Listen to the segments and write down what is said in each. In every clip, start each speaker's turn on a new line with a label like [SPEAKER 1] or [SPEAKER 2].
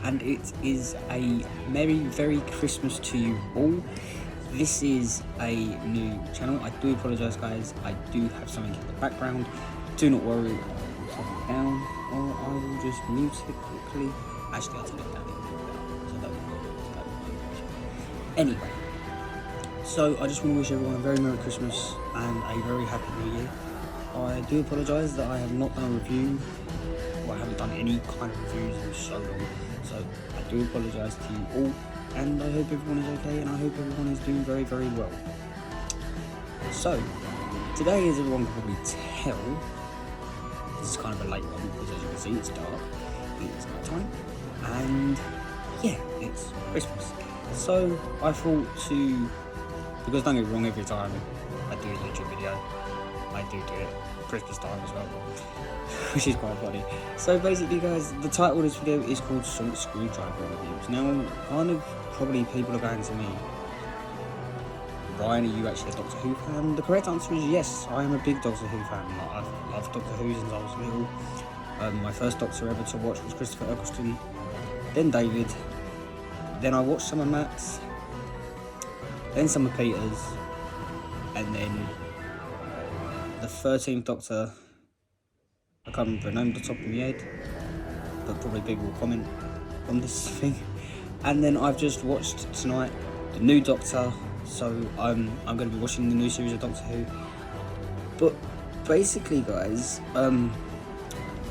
[SPEAKER 1] and it is a very Christmas to you all. This is a new channel. I do apologise, guys. I do have something in the background. Do not worry, I'll turn it down, or I will just mute it quickly. Actually, I'll turn it down a little bit, so don't Anyway, so I just want to wish everyone a very Merry Christmas and a very Happy New Year. I do apologise that I have not done a review, or I haven't done any kind of reviews in so long, so I do apologise to you all, and I hope everyone is okay, and I hope everyone is doing very well. So, today, as everyone can probably tell, this is kind of a late one, because as you can see, it's dark, it's night time, and yeah, it's Christmas. So, I thought to, because don't get me wrong, every time I do a YouTube video, I do it Christmas time as well, which is quite funny. So basically, guys, the title of this video is called Sonic Screwdriver Reviews. Now, kind of probably people are going to me, Ryan, are you actually a Doctor Who fan? The correct answer is yes, I am a big Doctor Who fan. I've loved Doctor Who since I was little. My first Doctor ever to watch was Christopher Eccleston, then David, then I watched some of Matt's, then some of Peter's, and then the 13th Doctor, I can't remember her name off the top of my head, but probably people will comment on this thing. And then I've just watched tonight the new Doctor, so I'm going to be watching the new series of Doctor Who. But basically, guys,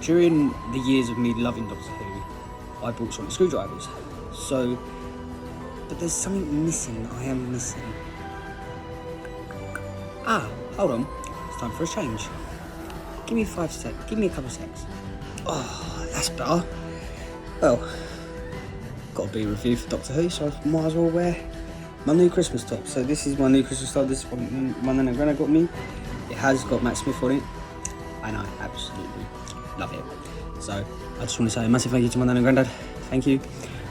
[SPEAKER 1] during the years of me loving Doctor Who, I bought Sonic Screwdrivers. So, but there's something missing. I am missing. Hold on. It's time for a change. Give me 5 seconds. Give me a couple of seconds. Oh, that's better. Well, got to be a review for Doctor Who, so I might as well wear my new Christmas top. So this is my new Christmas top. This is what my Nan and Granny got me. It has got Matt Smith on it, and I absolutely love it. So I just want to say a massive thank you to my Nan and Granddad. Thank you.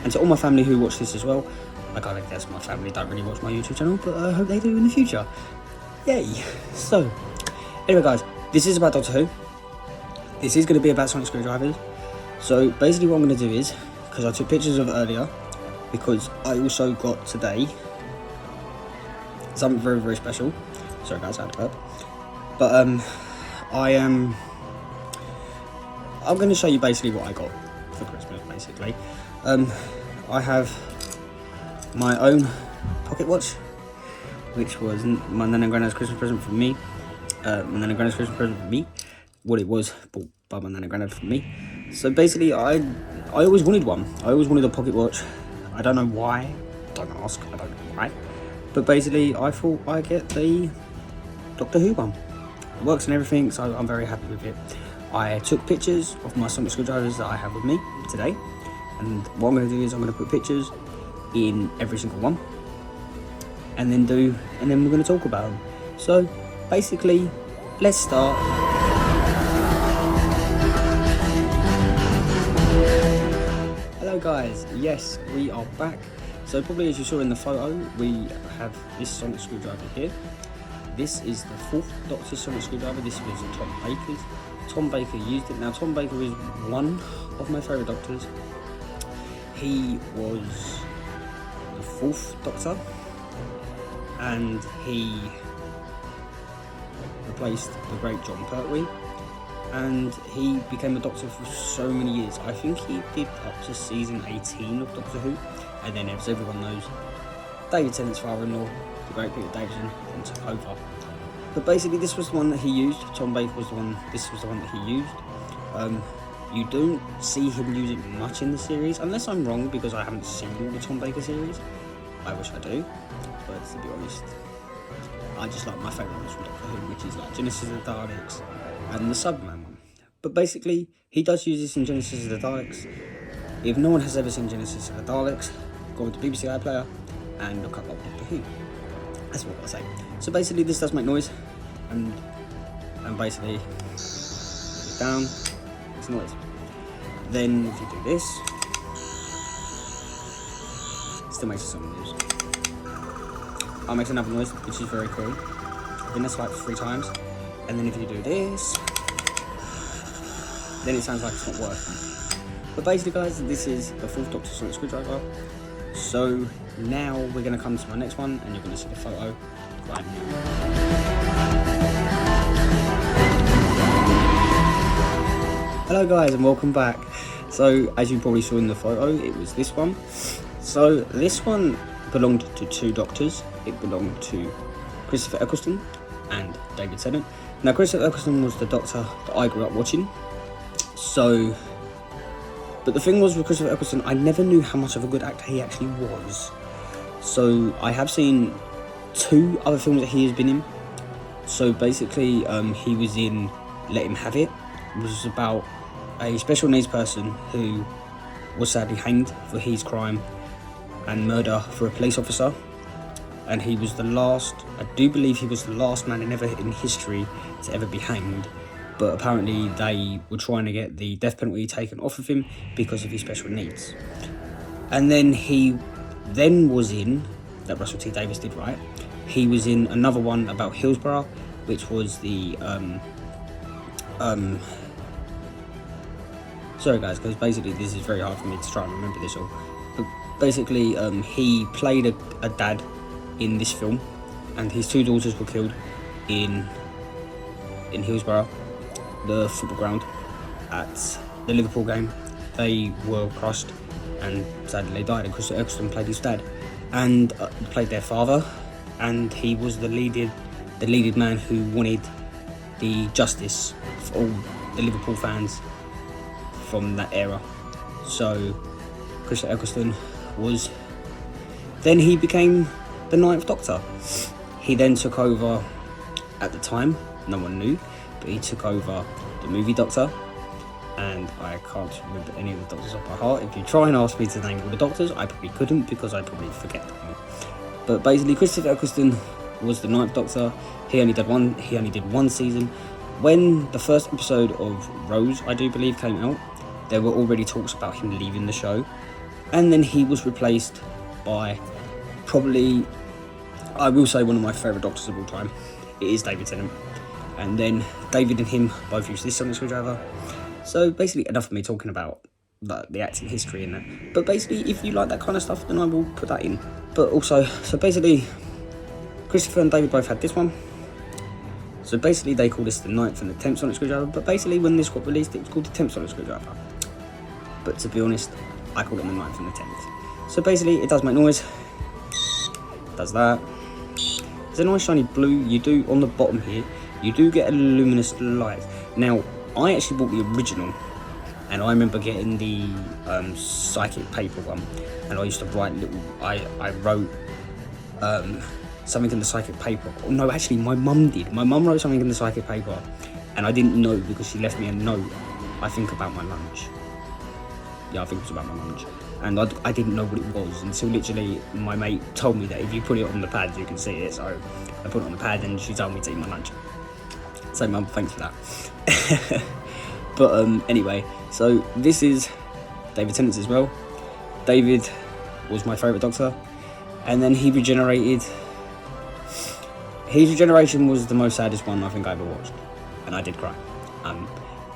[SPEAKER 1] And to all my family who watch this as well. I can't guess my family don't really watch my YouTube channel, but I hope they do in the future. Yay! So, anyway, guys, this is about Doctor Who. This is going to be about Sonic Screwdrivers. So basically what I'm going to do is, because I took pictures of it earlier, because I also got today something very special. Sorry guys, I had to burp. But I'm going to show you basically what I got for Christmas, basically. I have my own pocket watch, which was my Nan and Granddad's Christmas present for me. My Nan and Granddad's Christmas present for me. What it was bought by my Nan and Granddad for me. So basically, I always wanted one. I always wanted a pocket watch. I don't know why. Don't ask. I don't know why. But basically, I thought I'd get the Doctor Who one. It works and everything, so I'm very happy with it. I took pictures of my Sonic Screwdrivers that I have with me today. And what I'm going to do is I'm going to put pictures in every single one. And then we're going to talk about them. So basically, let's start. Hello guys, yes, we are back. So probably as you saw in the photo, we have this Sonic Screwdriver here. This is the 4th Doctor Sonic Screwdriver. This was Tom Baker's. Tom Baker used it. Now Tom Baker is one of my favourite Doctors. He was the 4th Doctor, and he replaced the great Jon Pertwee, and he became a Doctor for so many years. I think he did up to season 18 of Doctor Who, and then, as everyone knows, David Tennant's father-in-law, the great Peter Davison, then took over. But basically, this was the one that he used. Tom Baker was the one. This was the one that he used. You don't see him use it much in the series, unless I'm wrong, because I haven't seen all the Tom Baker series. I wish I do, but to be honest, I just like my favourite ones from Doctor Who, which is like Genesis of the Daleks and the Cyberman one. But basically, he does use this in Genesis of the Daleks. If no one has ever seen Genesis of the Daleks, go into BBC iPlayer and look up Doctor Who. That's what I say. So basically, this does make noise, and basically, put it down, it's noise. Then if you do this, it still makes some noise. I'll make another noise, which is very cool. I think that's like 3 times. And then if you do this, then it sounds like it's not working. But basically, guys, this is the fourth Doctor Sonic Screwdriver. So now we're going to come to my next one, and you're going to see the photo right now. Hello guys, and welcome back. So as you probably saw in the photo, it was this one. So this one belonged to two doctors. It belonged to Christopher Eccleston and David Tennant. Now Christopher Eccleston was the Doctor that I grew up watching. So, but the thing was with Christopher Eccleston, I never knew how much of a good actor he actually was. So I have seen two other films that he has been in. So basically, he was in Let Him Have It. It was about a special needs person who was sadly hanged for his crime and murder for a police officer, and he was the last, I do believe he was the last man in history to ever be hanged, but apparently they were trying to get the death penalty taken off of him because of his special needs. And then he was in, that Russell T Davies did, right? He was in another one about Hillsborough, which was the sorry guys, because basically this is very hard for me to try and remember this all. But basically, he played a dad in this film, and his two daughters were killed in Hillsborough, the football ground, at the Liverpool game. They were crushed, and sadly they died. And Christopher Eccleston played his dad, and played their father, and he was the leading man who wanted the justice for all the Liverpool fans from that era. So Christopher Eccleston he became the Ninth Doctor. He then took over, at the time, no one knew, but he took over the movie Doctor, and I can't remember any of the Doctors off by heart. If you try and ask me to name all the Doctors, I probably couldn't, because I probably forget them. But basically, Christopher Eccleston was the Ninth Doctor. He only did one season. When the first episode of Rose, I do believe, came out, there were already talks about him leaving the show, and then he was replaced by probably, I will say, one of my favourite Doctors of all time. It is David Tennant. And then David and him both used this Sonic Screwdriver. So basically, enough of me talking about the acting history in that. But basically, if you like that kind of stuff, then I will put that in. But also, so basically, Christopher and David both had this one. So basically, they call this the 9th and the 10th Sonic Screwdriver. But basically, when this got released, it was called the 10th Sonic Screwdriver. But to be honest, I call it the 9th and the 10th. So basically, it does make noise. It does that. There's a nice shiny blue. You do, on the bottom here, you do get a luminous light. Now, I actually bought the original, and I remember getting the psychic paper one, and I used to write I wrote something in the psychic paper. Oh, no, actually, my mum did. My mum wrote something in the psychic paper, and I didn't know because she left me a note, I think, about my lunch. Yeah, I think it was about my lunch. And I didn't know what it was until literally my mate told me that if you put it on the pad, you can see it. So I put it on the pad, and she told me to eat my lunch. So, Mum, thanks for that. But anyway, so this is David Tennant's as well. David was my favourite Doctor, and then he regenerated. His regeneration was the most saddest one I think I ever watched, and I did cry. And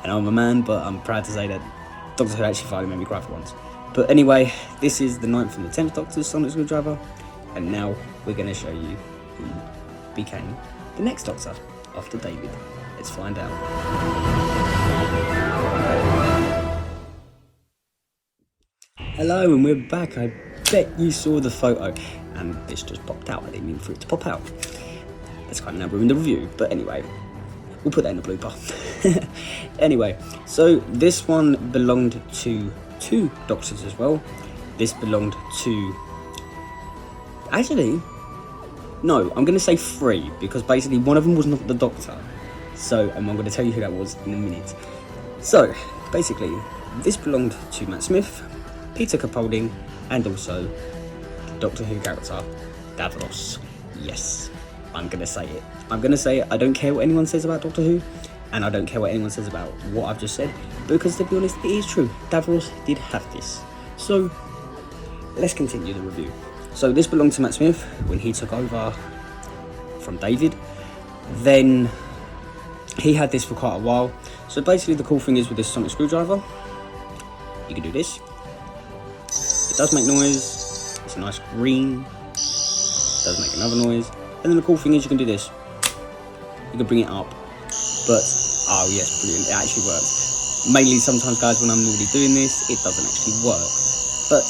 [SPEAKER 1] I'm a man, but I'm proud to say that Doctor Who actually finally made me cry for once. But anyway, this is the 9th and the 10th Doctor's Sonic Screwdriver, and now we're going to show you who became the next Doctor after David. Let's find out. Hello, and we're back. I bet you saw the photo, and this just popped out. I didn't mean for it to pop out. That's kind of now ruined the review, but anyway, we'll put that in the blooper. Anyway, so this one belonged to two Doctors as well. This belonged to, actually, no, I'm going to say three, because basically one of them was not the Doctor. So, and I'm going to tell you who that was in a minute. So, basically, this belonged to Matt Smith, Peter Capaldi, and also the Doctor Who character, Davros. Yes, I'm going to say it. I'm going to say it. I don't care what anyone says about Doctor Who, and I don't care what anyone says about what I've just said, because to be honest, it is true. Davros did have this. So, let's continue the review. So, this belonged to Matt Smith when he took over from David. Then he had this for quite a while. So basically, the cool thing is with this Sonic Screwdriver, you can do this. It does make noise. It's a nice green. It does make another noise. And then the cool thing is you can do this. You can bring it up. But, oh yes, brilliant. It actually works. Mainly sometimes, guys, when I'm normally doing this, it doesn't actually work. But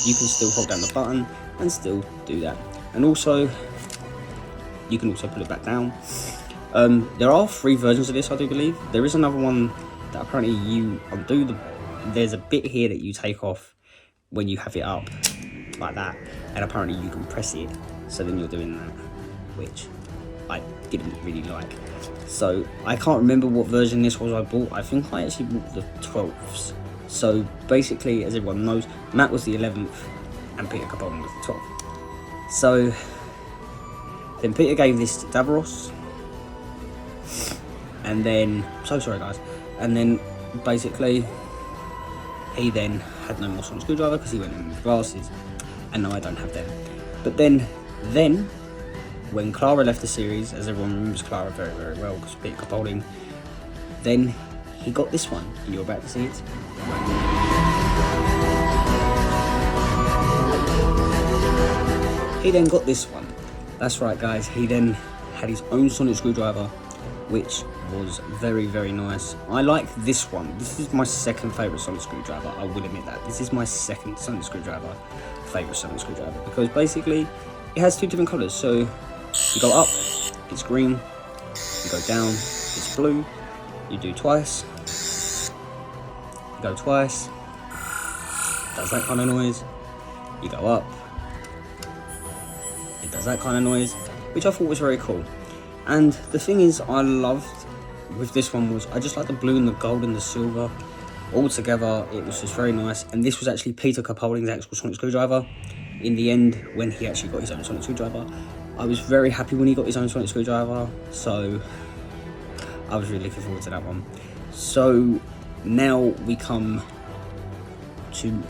[SPEAKER 1] you can still hold down the button and still do that. And also, you can also put it back down. There are 3 versions of this, I do believe. There is another one that apparently you undo the... There's a bit here that you take off when you have it up, like that. And apparently you can press it, so then you're doing that, which I didn't really like. So, I can't remember what version this was I bought. I think I actually bought the 12s. So, basically, as everyone knows, Matt was the 11th, and Peter Capaldi was the 12th. So, then Peter gave this to Davros. And then, so sorry guys, and then basically he then had no more sonic screwdriver because he went in with glasses, and now I don't have them. But then when Clara left the series, as everyone remembers Clara very, very well because Peter Capaldi, then he got this one, and you're about to see it. He then got this one. That's right guys, he then had his own sonic screwdriver, which was very, very nice. I like this one. This is my second favourite sonic screwdriver, I will admit that. This is my second sonic screwdriver, favourite sonic screwdriver, because basically it has 2 different colours. So you go up, it's green, you go down, it's blue, you do twice, you go twice, does that kind of noise, you go up, it does that kind of noise, which I thought was very cool. And the thing is, I loved with this one was I just like the blue and the gold and the silver all together. It was just very nice. And this was actually Peter Capaldi's actual sonic screwdriver. In the end, when he actually got his own sonic screwdriver, I was very happy when he got his own sonic screwdriver. So I was really looking forward to that one. So now we come to,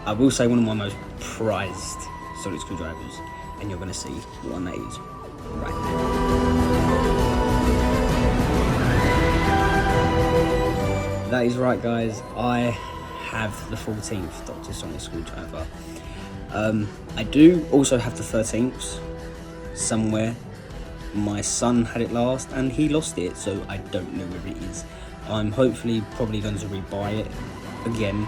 [SPEAKER 1] I will say, one of my most prized sonic screwdrivers, and you're going to see what one that is right now. That is right guys, I have the 14th Dr. Sonic screwdriver. I do also have the 13th somewhere. My son had it last and he lost it, so I don't know where it is. I'm hopefully probably going to rebuy it again.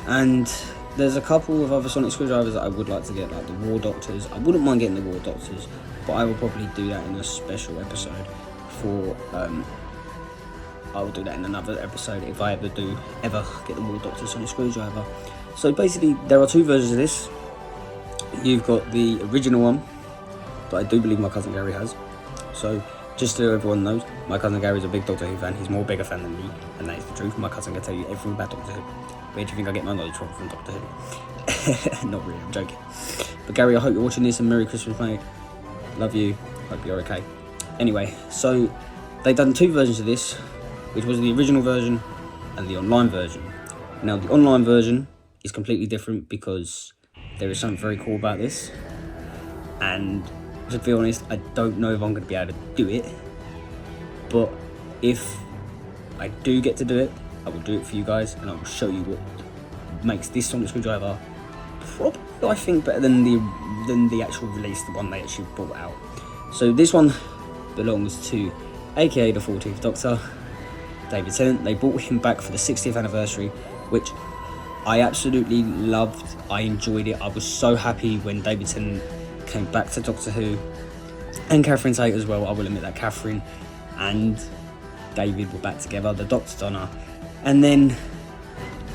[SPEAKER 1] And there's a couple of other sonic screwdrivers that I would like to get, like the War Doctors. I wouldn't mind getting the War Doctors, but I will probably do that in a special episode for I will do that in another episode if I ever get the War Doctor sonic screwdriver. So basically there are 2 versions of this. You've got the original one that I do believe my cousin Gary has. So just so everyone knows, my cousin Gary is a big Doctor Who fan. He's more bigger fan than me, and that is the truth. My cousin can tell you everything about Doctor Who. Where do you think I get my knowledge from Doctor Who? Not really, I'm joking. But Gary, I hope you're watching this, and Merry Christmas, mate. Love you, hope you're okay. Anyway, so they've done 2 versions of this, which was the original version and the online version. Now the online version is completely different because there is something very cool about this, and to be honest, I don't know if I'm going to be able to do it, but if I do get to do it, I will do it for you guys, and I will show you what makes this sonic screwdriver probably, I think, better than the actual release, the one they actually brought out. So this one belongs to aka the 14th Doctor, David Tennant. They brought him back for the 60th anniversary, which I absolutely loved. I enjoyed it. I was so happy when David Tennant came back to Doctor Who, and Catherine Tate as well. I will admit that Catherine and David were back together, the Doctor Donna. And then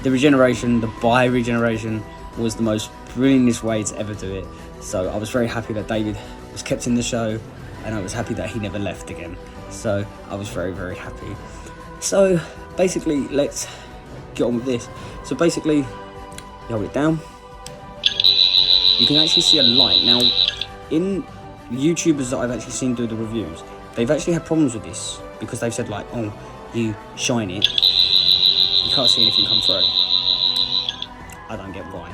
[SPEAKER 1] the regeneration, the bi-regeneration, was the most brilliantest way to ever do it. So I was very happy that David was kept in the show, and I was happy that he never left again. So I was very, very happy. So basically, let's get on with this. So basically, you hold it down. You can actually see a light. Now, in YouTubers that I've actually seen do the reviews, they've actually had problems with this because they've said, like, oh, you shine it, you can't see anything come through. I don't get why.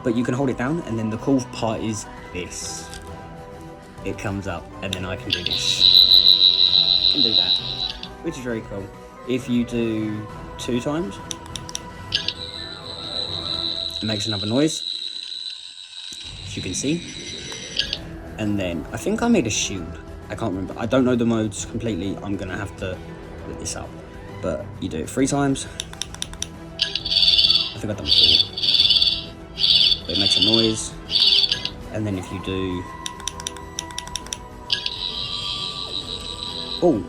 [SPEAKER 1] But you can hold it down, and then the cool part is this. It comes up, and then I can do this. And do that, which is very cool. If you do 2 times, it makes another noise, as you can see. And then I think I made a shield. I can't remember. I don't know the modes completely. I'm gonna have to look this up. But you do it 3 times. I think I've done 4. But it makes a noise. And then if you do... Oh,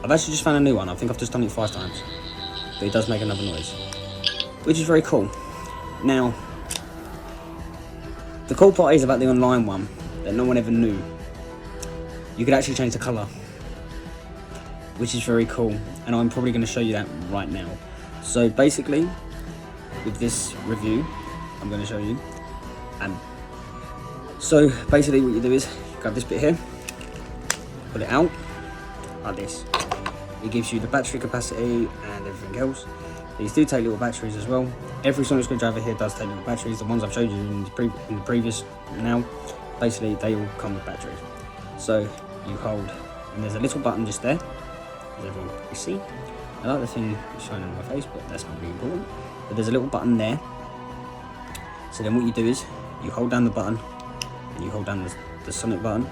[SPEAKER 1] I've actually just found a new one. I think I've just done it 5 times. But it does make another noise, which is very cool. Now, the cool part is about the online one that no one ever knew. You could actually change the colour, which is very cool, and I'm probably going to show you that right now. So basically, with this review, I'm going to show you. And so basically what you do is you grab this bit here, pull it out like this. It gives you the battery capacity and everything else. These do take little batteries as well. Every sonic screwdriver here does take little batteries. The ones I've showed you in the previous now, basically they all come with batteries. So you hold, and there's a little button just there, as everyone can see. I like the thing shining on my face, but that's not really important. But there's a little button there. So then what you do is you hold down the button, and you hold down the sonic button.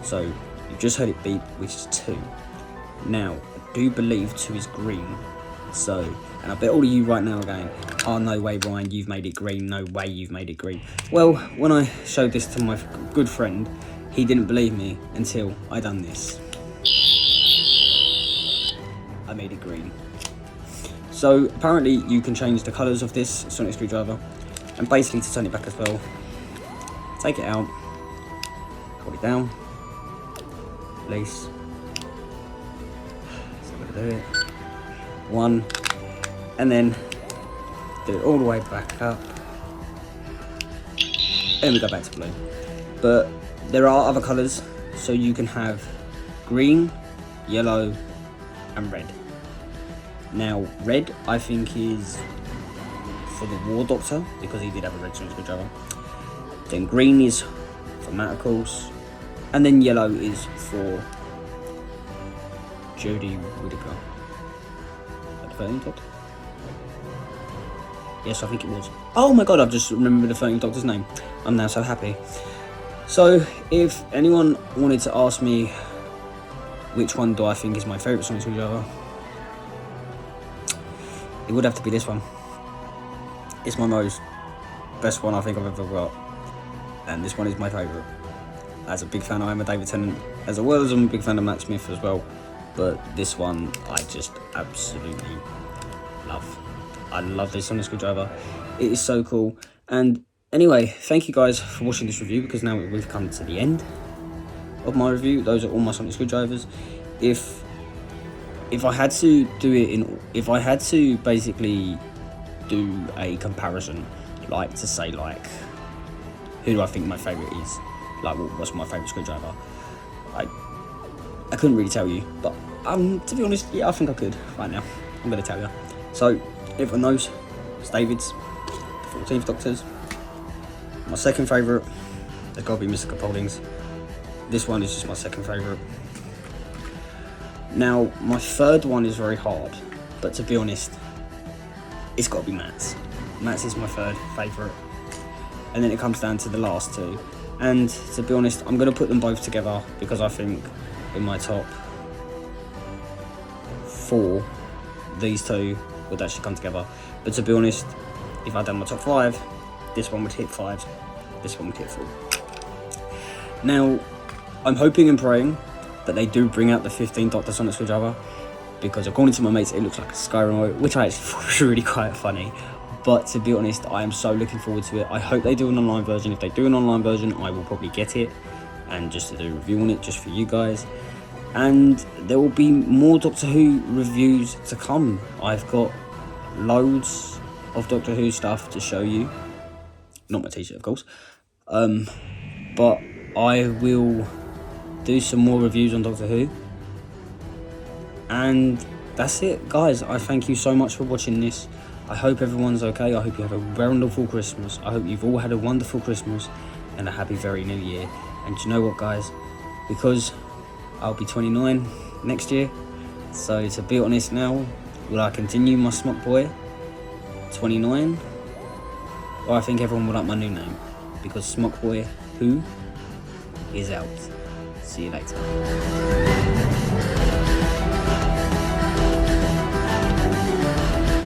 [SPEAKER 1] So you've just heard it beep, which is 2. Now, I do believe 2 is green. So, and I bet all of you right now are going, oh no way Ryan, you've made it green, no way you've made it green. Well, when I showed this to my good friend, he didn't believe me until I done this. I made it green. So apparently you can change the colours of this sonic screwdriver, and basically to turn it back as well, take it out, hold it down, release. So I'm gonna do it. 1, and then do it all the way back up, and we go back to blue. But there are other colours, so you can have green, yellow, and red. Now, red I think is for the War Doctor, because he did have a red sonic screwdriver. Then green is for Manticores, and then yellow is for Jodie Whittaker. 13th Doctor? Yes, I think it was. Oh my god, I've just remembered the 13th Doctor's name. I'm now so happy. So, if anyone wanted to ask me which one do I think is my favourite sonic screwdriver, it would have to be this one. It's my most best one I think I've ever got, and this one is my favourite. As a big fan, I am a David Tennant, as well as I'm a big fan of Matt Smith as well. But this one I just absolutely love. I love this sonic screwdriver. It is so cool. And anyway, thank you guys for watching this review, because now we've come to the end of my review. Those are all my sonic screwdrivers. If I had to do it if I had to basically do a comparison, like to say like who do I think my favourite is, like what's my favourite screwdriver, I couldn't really tell you, but to be honest, yeah, I think I could right now. I'm going to tell you. So, everyone knows, it's David's, the 14th Doctor's. My second favourite, there's got to be Mr. Capaldi's. This one is just my second favourite. Now, my third one is very hard, but to be honest, it's got to be Matt's. Matt's is my third favourite. And then it comes down to the last 2. And to be honest, I'm going to put them both together, because I think in my top 4, these 2 would actually come together. But to be honest, if I done my top 5, this one would hit 5, this one would hit 4. Now, I'm hoping and praying that they do bring out the 15th Doctor sonic screwdriver, because according to my mates, it looks like a Skyrim remote, which I actually thought was really quite funny. But to be honest, I am so looking forward to it. I hope they do an online version. If they do an online version, I will probably get it, and just to do a review on it, just for you guys. And there will be more Doctor Who reviews to come. I've got loads of Doctor Who stuff to show you. Not my t-shirt, of course. But I will do some more reviews on Doctor Who. And that's it, guys. I thank you so much for watching this. I hope everyone's okay. I hope you have a wonderful Christmas. I hope you've all had a wonderful Christmas and a happy very new year. And you know what, guys? Because I'll be 29 next year. So to be honest now, will I continue my Smock Boy? 29, or I think everyone will like my new name, because Smockboy Who is out. See you later.